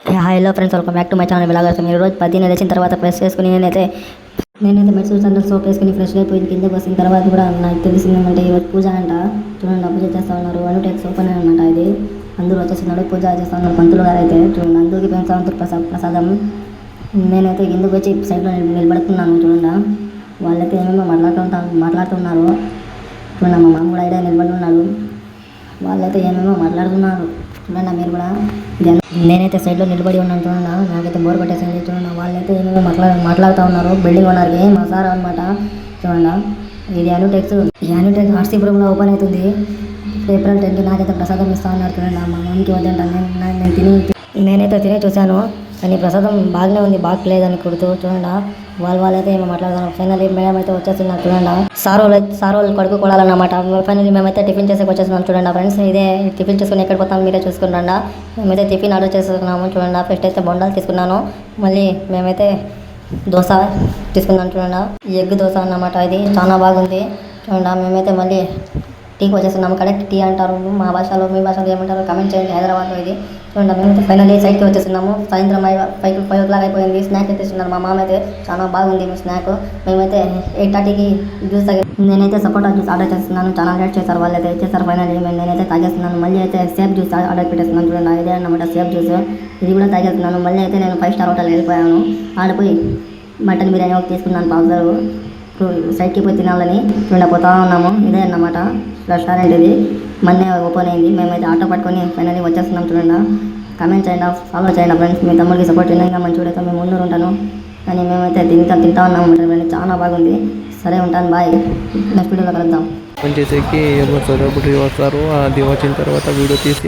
Hello friends, welcome back to my channel. ఇలాగ మీరు రోజు 10 లేచిన తర్వాత ఫ్రెష్ చేసుకుని నేనైతే మెడిసిన్స్ అందరూ సోప్ వేసుకుని ఫ్రెష్ అయిపోయింది. కిందకు వచ్చిన తర్వాత కూడా నాకు తెలిసిందేమంటే ఈరోజు పూజ అంట. చూడండి, పూజ చేస్తూ ఉన్నారు. అనుటెక్ సోప్ అని అనమాట. ఇది అందరూ వచ్చేసినాడు, పూజ చేస్తూ ఉన్నారు. పంతులు గారు అయితే చూడండి, అందరికీ పెంచుతూ ప్రసాదం. నేనైతే కిందకు వచ్చి సైడ్లో నిలబడుతున్నాను. చూడండి, వాళ్ళైతే ఏమేమో మాట్లాడుతున్నారు. చూడండి, మా మామ కూడా అయితే నిలబడి ఉన్నాడు. వాళ్ళైతే ఏమేమో మాట్లాడుతున్నారు. చూడండి మీరు కూడా. నేనైతే సైడ్లో నిలబడి ఉన్నాను. చూడండి, నాకైతే బోర్ పట్టేసింది. చూడండి, వాళ్ళైతే ఏమేమో మాట్లాడుతూ ఉన్నారు. బిల్డింగ్ ఓనర్కి మా సార్ అనమాట. చూడండి, ఇది అనుటెక్స్ హార్సీపురంలో ఓపెన్ అవుతుంది. ఏప్రిల్ 10కి నాకైతే ప్రసాదం ఇస్తా ఉన్నారు. చూడండి, మా మమ్మీకి వద్దంటాను. నేనైతే తిని చూశాను, కానీ ప్రసాదం బాగానే ఉంది, బాగలేదని కుడుతూ. చూడండి, వాళ్ళైతే ఏమో మాట్లాడుతున్నారు. ఫైనల్లీ మేడం అయితే వచ్చేస్తున్నారు. చూడండి, సార్ వాళ్ళు కడుపు కొడాలన్నమాట. ఫైనల్లీ మేమైతే టిఫిన్ చేసేకి వచ్చేస్తున్నాం. చూడండి ఫ్రెండ్స్, ఇదే టిఫిన్ చేసుకుని ఎక్కడ పోతాం మీరే చూసుకున్నాండా. మేమైతే టిఫిన్ ఆర్డర్ చేసుకున్నాము. చూడండి, ఫస్ట్ అయితే బొండాలు తీసుకున్నాను. మళ్ళీ మేమైతే దోశ తీసుకున్నాను. చూడండి, ఎగ్ దోశ అన్నమాట. ఇది చాలా బాగుంది. చూడండి, మేమైతే మళ్ళీ టీకి వచ్చేస్తున్నాము. కరెక్ట్ టీ అంటారు మా భాషలో, మీ భాషలో ఏమంటారు కమెంట్ చేయండి. హైదరాబాద్లో ఇది. చూడండి, మేమైతే ఫైనల్లీ సైడ్కి వచ్చేస్తున్నాము. సాయంత్రం 5 అయిపోయింది. స్నాక్ అయితే ఇస్తున్నారు మా మామ అయితే. చాలా బాగుంది మీ స్నాక్. మేమైతే 8:30కి జ్యూస్ నేనైతే సపోటా జ్యూస్ ఆర్డర్ చేస్తున్నాను. చాలా లేట్ చేశారు, వాళ్ళైతే ఇచ్చేసారు. ఫైనల్లీ నేనైతే తాగేస్తున్నాను. మళ్ళీ అయితే సేఫ్ జ్యూస్ ఆర్డర్ పెట్టేస్తున్నాను. చూడండి, ఇదే అన్నమాట సేఫ్ జ్యూస్. ఇది కూడా తాగేస్తున్నాను. మళ్ళీ అయితే నేను 5 స్టార్ హోటల్ వెళ్ళిపోయాను. ఆడిపోయి మటన్ బిర్యానీ ఒకటి తీసుకున్నాను. పావుసారు సైడ్కి పోయి తినాలని. చూడండి, పోతా ఉన్నాము. ఇదే అన్నమాట రెస్టారెంట్. ఇది మొన్నే ఓపెన్ అయింది. మేమైతే ఆటో పట్టుకొని ఫైనల్లీ వచ్చేస్తున్నాం. చూడండి, కామెంట్ చేయండి, ఫాలో చేయండి ఫ్రెండ్స్. మీ తమ్ముడికి సపోర్ట్ ఇంకా మంచి చూడక మేము ముందు ఉంటాను. కానీ మేమైతే తింటా ఉన్నాము. చాలా బాగుంది. సరే ఉంటాను, బాయ్. నెక్స్ట్ వీడియోలో కలుద్దాం. పనిచేసేకి ఎవరు వస్తారు, అది వచ్చిన తర్వాత వీడియో తీసి